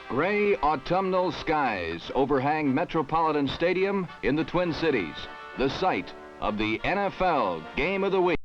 Gray autumnal skies overhang Metropolitan Stadium in the Twin Cities, the site of the NFL Game of the Week.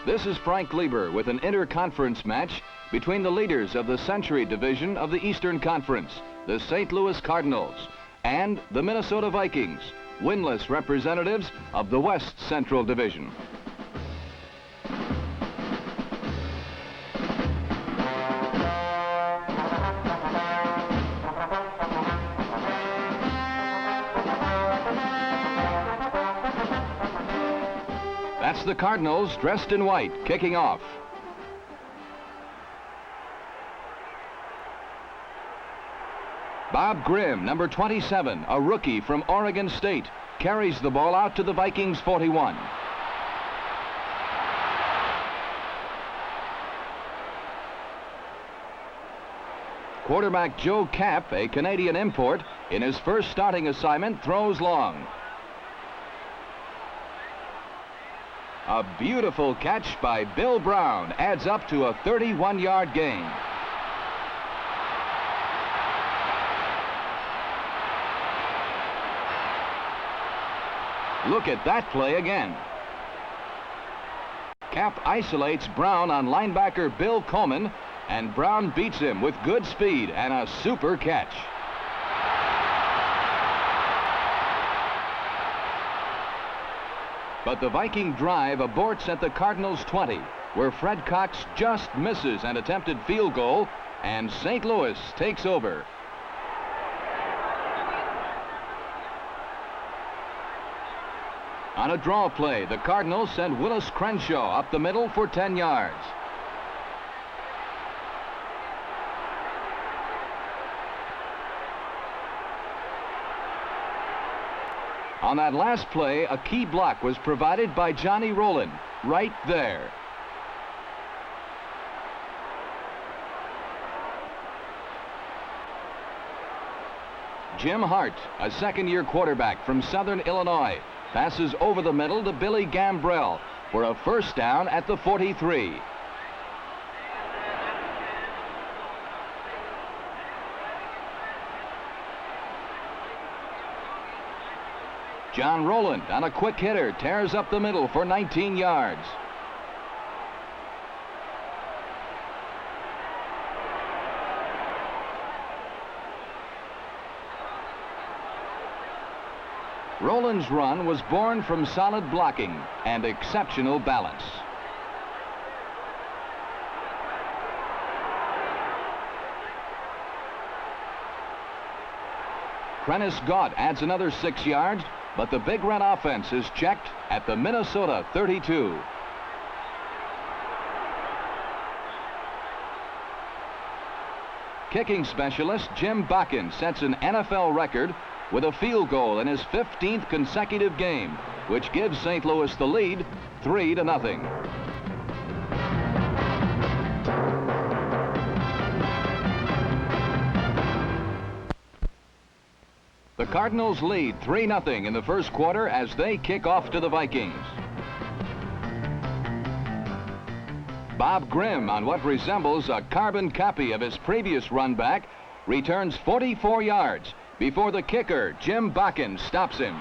This is Frank Lieber with an interconference match between the leaders of the Century Division of the Eastern Conference, the St. Louis Cardinals, and the Minnesota Vikings, winless representatives of the West Central Division. That's the Cardinals dressed in white, kicking off. Bob Grimm, number 27, a rookie from Oregon State, carries the ball out to the Vikings 41. Quarterback Joe Kapp, a Canadian import, in his first starting assignment, throws long. A beautiful catch by Bill Brown adds up to a 31-yard gain. Look at that play again. Kapp isolates Brown on linebacker Bill Coleman, and Brown beats him with good speed and a super catch. But the Viking drive aborts at the Cardinals 20, where Fred Cox just misses an attempted field goal, and St. Louis takes over. On a draw play, the Cardinals send Willis Crenshaw up the middle for 10 yards. On that last play, a key block was provided by Johnny Rowland, right there. Jim Hart, a second-year quarterback from Southern Illinois, passes over the middle to Billy Gambrell for a first down at the 43. John Rowland, on a quick hitter, tears up the middle for 19 yards. Rowland's run was born from solid blocking and exceptional balance. Prentice Gott adds another 6 yards, but the Big Red offense is checked at the Minnesota 32. Kicking specialist Jim Bakken sets an NFL record with a field goal in his 15th consecutive game, which gives St. Louis the lead 3-0. The Cardinals lead 3-0 in the first quarter as they kick off to the Vikings. Bob Grimm, on what resembles a carbon copy of his previous run back, returns 44 yards before the kicker, Jim Bakken, stops him.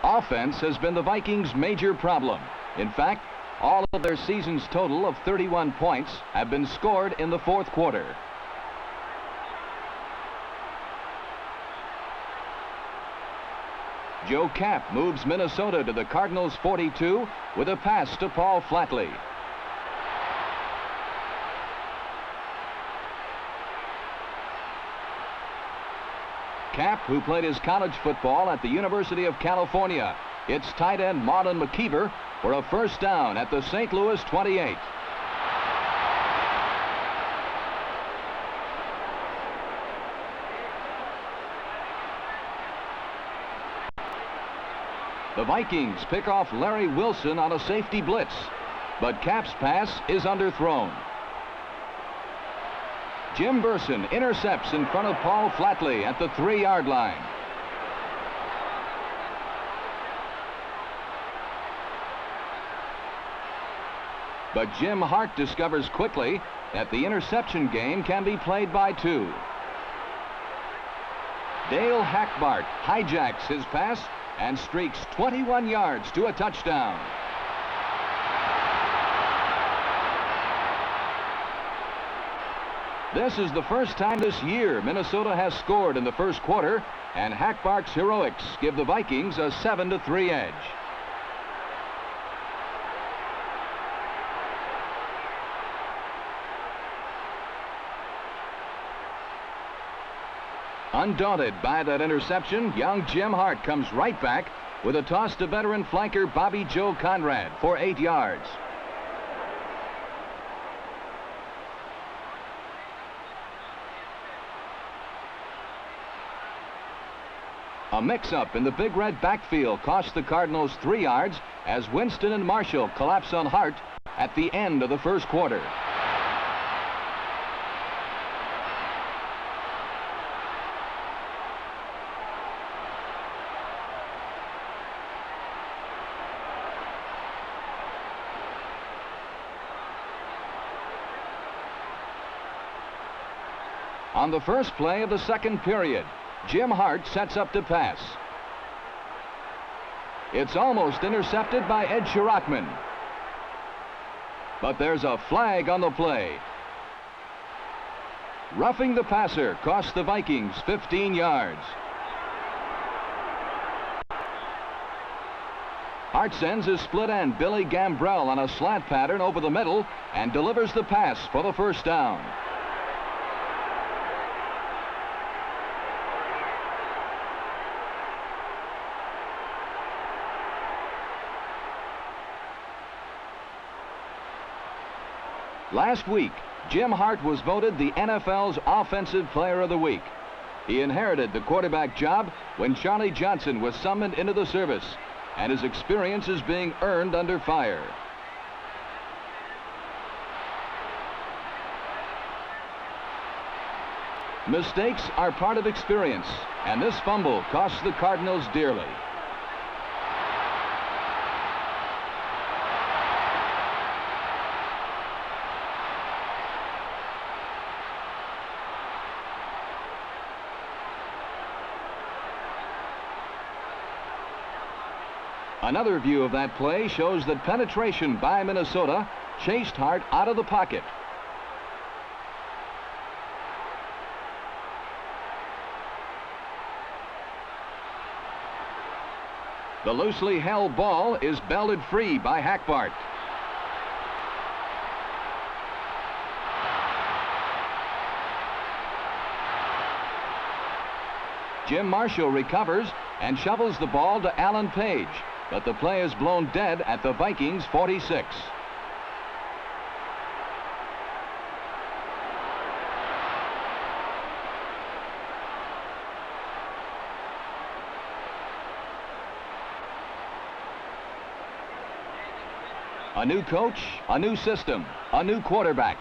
Offense has been the Vikings' major problem. In fact, all of their season's total of 31 points have been scored in the fourth quarter. Joe Kapp moves Minnesota to the Cardinals 42 with a pass to Paul Flatley. Kapp, who played his college football at the University of California, hits tight end Marlon McKeever for a first down at the St. Louis 28. The Vikings pick off Larry Wilson on a safety blitz, but Kapp's pass is underthrown. Jim Burson intercepts in front of Paul Flatley at the 3-yard line. But Jim Hart discovers quickly that the interception game can be played by 2. Dale Hackbart hijacks his pass and streaks 21 yards to a touchdown. This is the first time this year Minnesota has scored in the first quarter, and Hackbart's heroics give the Vikings a 7-3 edge. Undaunted by that interception, young Jim Hart comes right back with a toss to veteran flanker Bobby Joe Conrad for 8 yards. A mix-up in the Big Red backfield cost the Cardinals 3 yards as Winston and Marshall collapse on Hart at the end of the first quarter. On the first play of the second period, Jim Hart sets up to pass. It's almost intercepted by Ed Shirachman. But there's a flag on the play. Roughing the passer cost the Vikings 15 yards. Hart sends his split end Billy Gambrell on a slant pattern over the middle and delivers the pass for the first down. Last week, Jim Hart was voted the NFL's Offensive Player of the Week. He inherited the quarterback job when Charlie Johnson was summoned into the service, and his experience is being earned under fire. Mistakes are part of experience, and this fumble costs the Cardinals dearly. Another view of that play shows that penetration by Minnesota chased Hart out of the pocket. The loosely held ball is belted free by Hackbart. Jim Marshall recovers and shovels the ball to Alan Page, but the play is blown dead at the Vikings 46. A new coach, a new system, a new quarterback.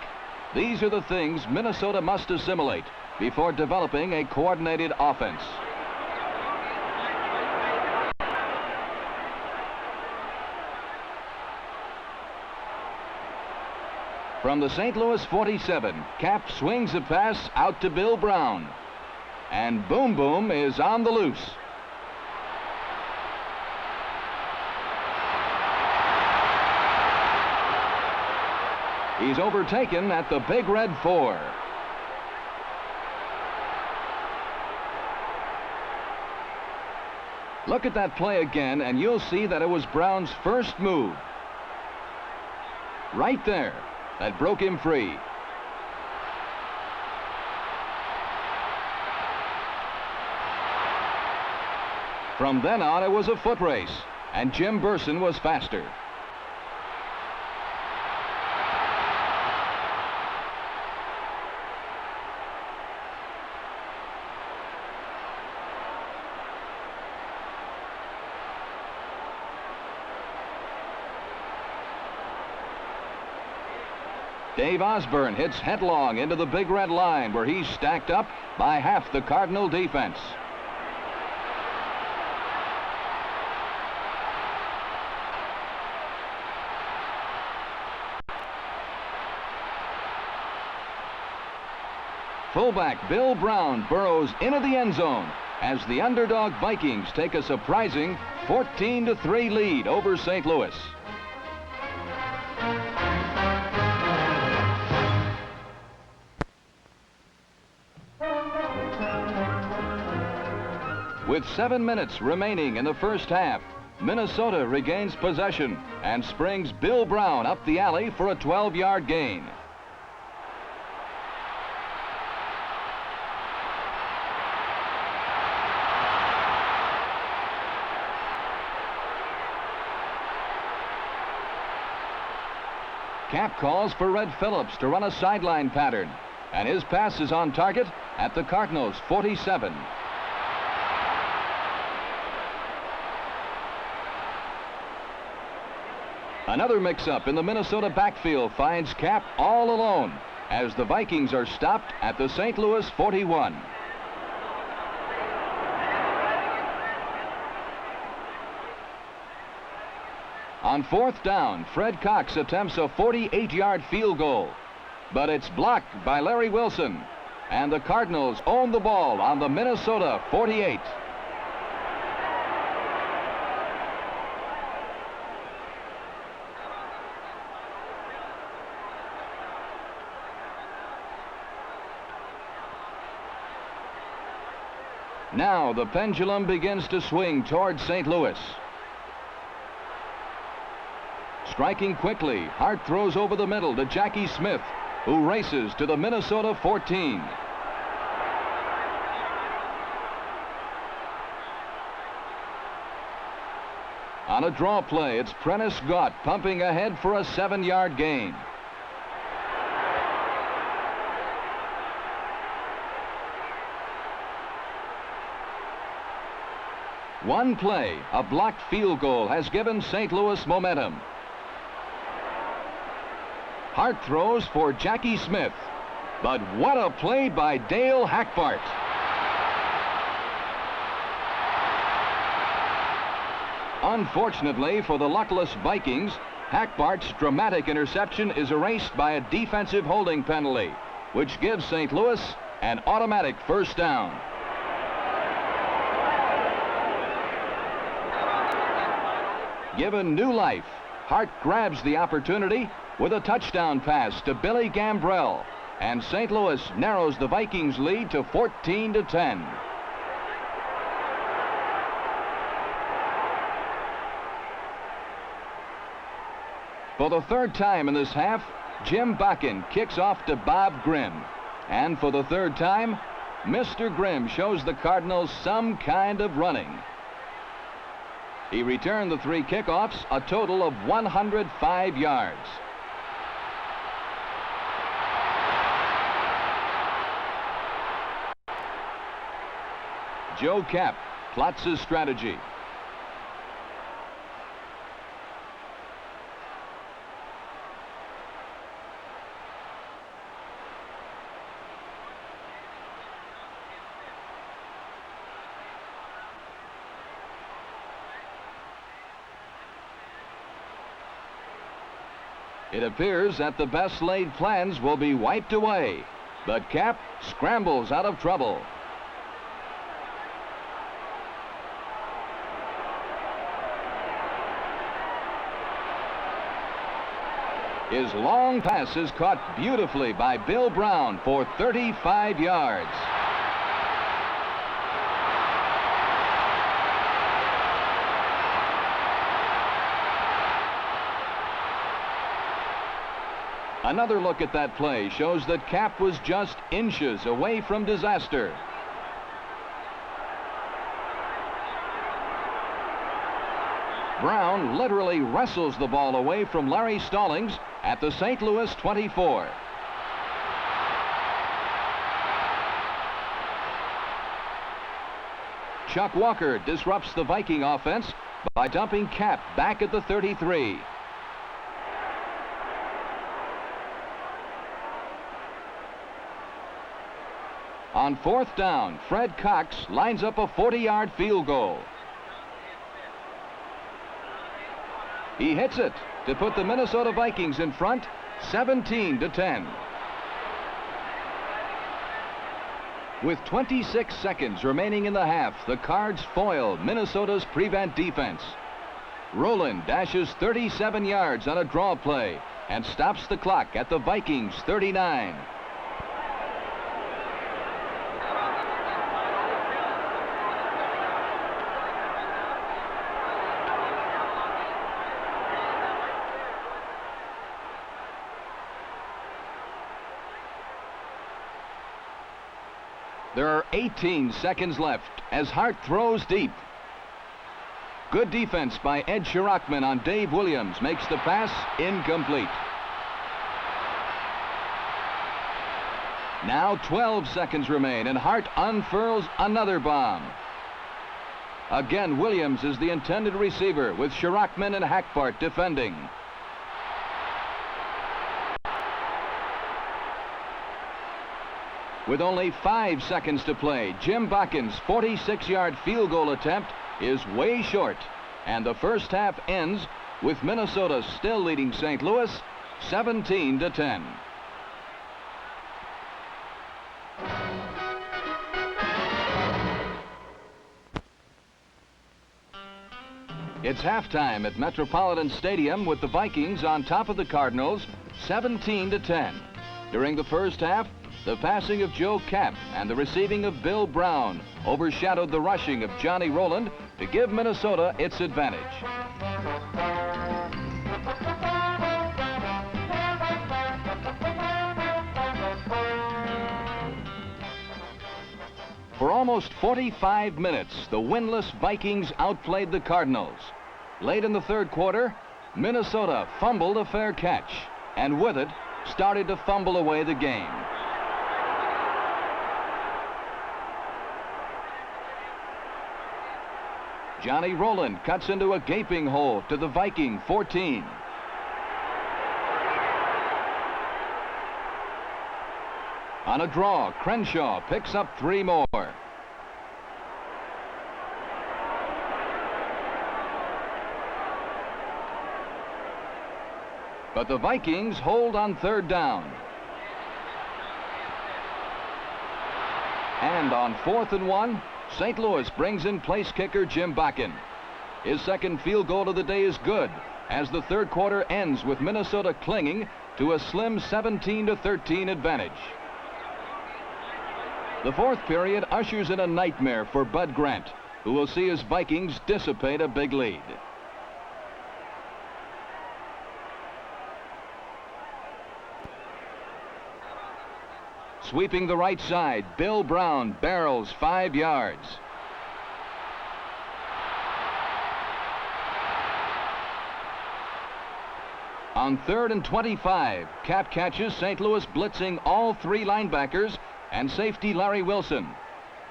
These are the things Minnesota must assimilate before developing a coordinated offense. From the St. Louis 47, Cap swings a pass out to Bill Brown. And Boom Boom is on the loose. He's overtaken at the Big Red 4. Look at that play again, and you'll see that it was Brown's first move. Right there. That broke him free. From then on, it was a foot race, and Jim Burson was faster. Dave Osborne hits headlong into the big red line where he's stacked up by half the Cardinal defense. Fullback Bill Brown burrows into the end zone as the underdog Vikings take a surprising 14-3 lead over St. Louis. With 7 minutes remaining in the first half, Minnesota regains possession and springs Bill Brown up the alley for a 12-yard gain. Cap calls for Red Phillips to run a sideline pattern, and his pass is on target at the Cardinals' 47. Another mix-up in the Minnesota backfield finds Cap all alone as the Vikings are stopped at the St. Louis 41. On fourth down, Fred Cox attempts a 48-yard field goal, but it's blocked by Larry Wilson, and the Cardinals own the ball on the Minnesota 48. Now the pendulum begins to swing towards St. Louis. Striking quickly, Hart throws over the middle to Jackie Smith, who races to the Minnesota 14. On a draw play, it's Prentice Gott pumping ahead for a 7-yard gain. One play, a blocked field goal, has given St. Louis momentum. Hart throws for Jackie Smith, but what a play by Dale Hackbart. Unfortunately for the luckless Vikings, Hackbart's dramatic interception is erased by a defensive holding penalty, which gives St. Louis an automatic first down. Given new life, Hart grabs the opportunity with a touchdown pass to Billy Gambrell, and St. Louis narrows the Vikings' lead to 14-10. For the third time in this half, Jim Bakken kicks off to Bob Grimm, and for the third time, Mr. Grimm shows the Cardinals some kind of running. He returned the 3 kickoffs, a total of 105 yards. Joe Kapp plots his strategy. It appears that the best laid plans will be wiped away, but Kapp scrambles out of trouble. His long pass is caught beautifully by Bill Brown for 35 yards. Another look at that play shows that Kapp was just inches away from disaster. Brown literally wrestles the ball away from Larry Stallings at the St. Louis 24. Chuck Walker disrupts the Viking offense by dumping Kapp back at the 33. On 4th down, Fred Cox lines up a 40-yard field goal. He hits it to put the Minnesota Vikings in front, 17-10. With 26 seconds remaining in the half, the Cards foil Minnesota's prevent defense. Rowland dashes 37 yards on a draw play and stops the clock at the Vikings' 39. There are 18 seconds left as Hart throws deep. Good defense by Ed Shirachman on Dave Williams makes the pass incomplete. Now 12 seconds remain and Hart unfurls another bomb. Again, Williams is the intended receiver with Shirachman and Hackbart defending. With only 5 seconds to play, Jim Bakken's 46-yard field goal attempt is way short, and the first half ends with Minnesota still leading St. Louis 17-10. It's halftime at Metropolitan Stadium with the Vikings on top of the Cardinals 17-10. During the first half, the passing of Joe Kapp and the receiving of Bill Brown overshadowed the rushing of Johnny Rowland to give Minnesota its advantage. For almost 45 minutes, the winless Vikings outplayed the Cardinals. Late in the third quarter, Minnesota fumbled a fair catch, and with it, started to fumble away the game. Johnny Rowland cuts into a gaping hole to the Viking 14. On a draw, Crenshaw picks up 3 more. But the Vikings hold on 3rd down. And on 4th and 1, St. Louis brings in place kicker Jim Bakken. His second field goal of the day is good, as the third quarter ends with Minnesota clinging to a slim 17-13 advantage. The fourth period ushers in a nightmare for Bud Grant, who will see his Vikings dissipate a big lead. Sweeping the right side, Bill Brown barrels 5 yards. On 3rd and 25, Kapp catches St. Louis blitzing all 3 linebackers and safety Larry Wilson.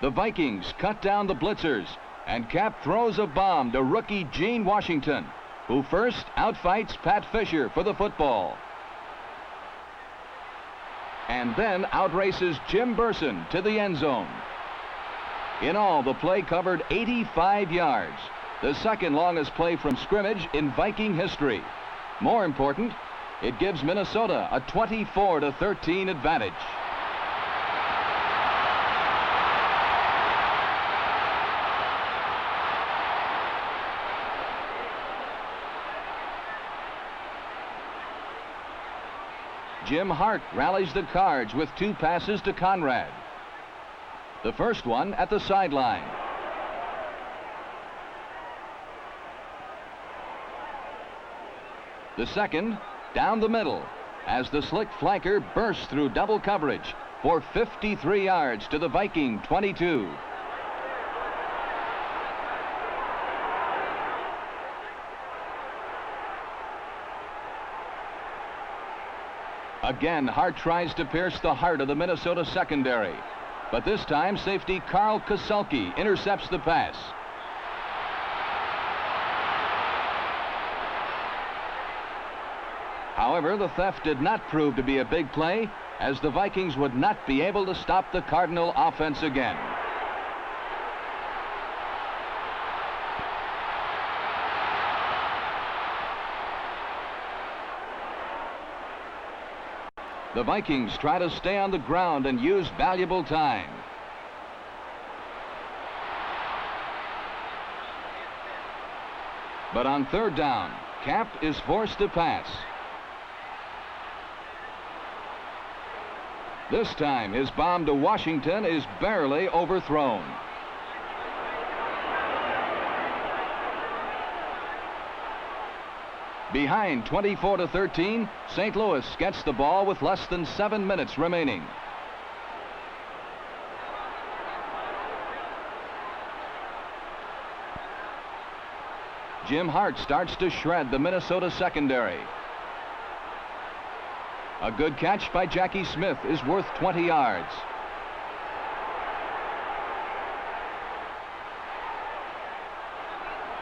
The Vikings cut down the blitzers, and Kapp throws a bomb to rookie Gene Washington, who first outfights Pat Fisher for the football. And then outraces Jim Burson to the end zone. In all, the play covered 85 yards, the second longest play from scrimmage in Viking history. More important, it gives Minnesota a 24-13 advantage. Jim Hart rallies the Cards with 2 passes to Conrad. The first one at the sideline. The second down the middle as the slick flanker bursts through double coverage for 53 yards to the Viking 22. Again, Hart tries to pierce the heart of the Minnesota secondary. But this time, safety Carl Koselke intercepts the pass. However, the theft did not prove to be a big play, as the Vikings would not be able to stop the Cardinal offense again. The Vikings try to stay on the ground and use valuable time. But on third down, Cap is forced to pass. This time, his bomb to Washington is barely overthrown. Behind 24-13, St. Louis gets the ball with less than 7 minutes remaining. Jim Hart starts to shred the Minnesota secondary. A good catch by Jackie Smith is worth 20 yards.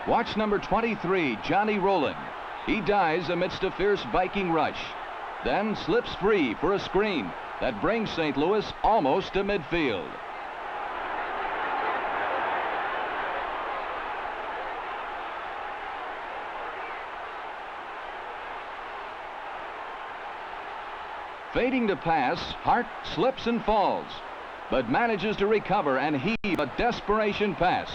Watch number 23, Johnny Rowland. He dies amidst a fierce Viking rush, then slips free for a screen that brings St. Louis almost to midfield. Fading to pass, Hart slips and falls, but manages to recover and heave a desperation pass.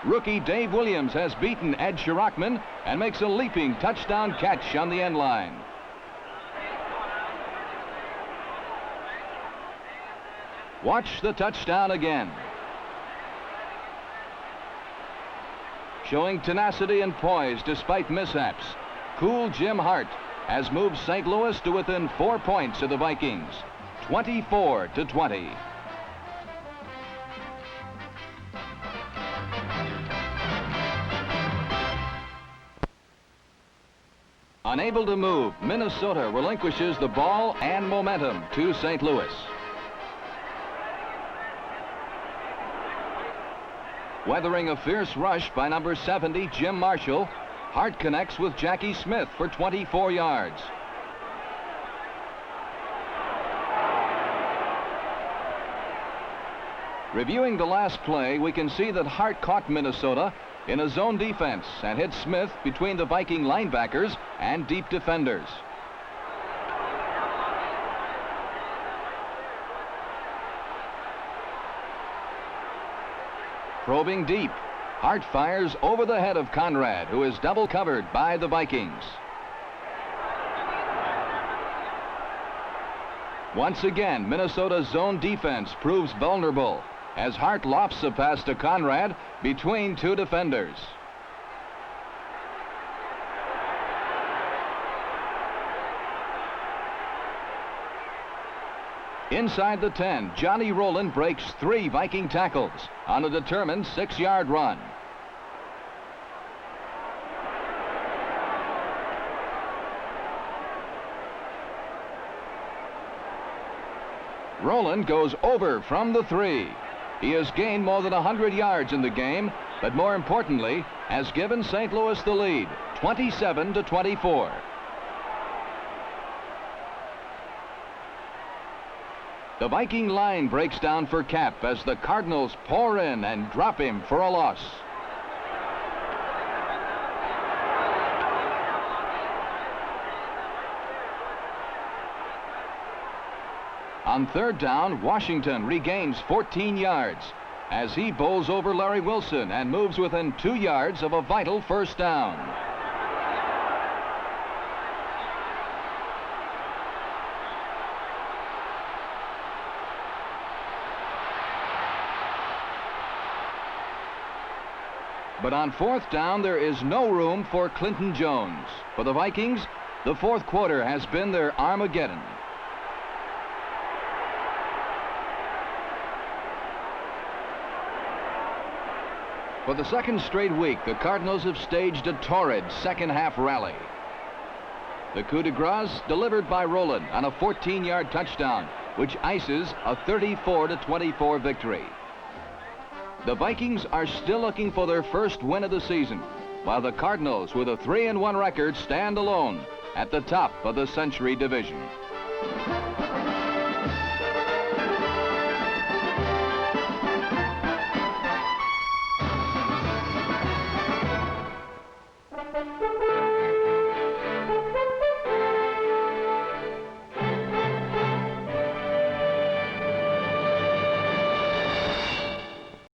Rookie Dave Williams has beaten Ed Shirachman and makes a leaping touchdown catch on the end line. Watch the touchdown again. Showing tenacity and poise despite mishaps, cool Jim Hart has moved St. Louis to within 4 points of the Vikings, 24-20. Unable to move, Minnesota relinquishes the ball and momentum to St. Louis. Weathering a fierce rush by number 70, Jim Marshall, Hart connects with Jackie Smith for 24 yards. Reviewing the last play, we can see that Hart caught Minnesota in a zone defense and hit Smith between the Viking linebackers and deep defenders. Probing deep, Hart fires over the head of Conrad, who is double covered by the Vikings. Once again, Minnesota's zone defense proves vulnerable as Hart lofts a pass to Conrad between two defenders. Inside the 10, Johnny Rowland breaks 3 Viking tackles on a determined 6-yard run. Rowland goes over from the 3. He has gained more than 100 yards in the game, but more importantly, has given St. Louis the lead, 27-24. The Viking line breaks down for Cap as the Cardinals pour in and drop him for a loss. On third down, Washington regains 14 yards as he bowls over Larry Wilson and moves within 2 yards of a vital first down. But on fourth down, there is no room for Clinton Jones. For the Vikings, the fourth quarter has been their Armageddon. For the second straight week, the Cardinals have staged a torrid second-half rally. The coup de grace delivered by Rowland on a 14-yard touchdown, which ices a 34-24 victory. The Vikings are still looking for their first win of the season, while the Cardinals, with a 3-1 record, stand alone at the top of the Century Division.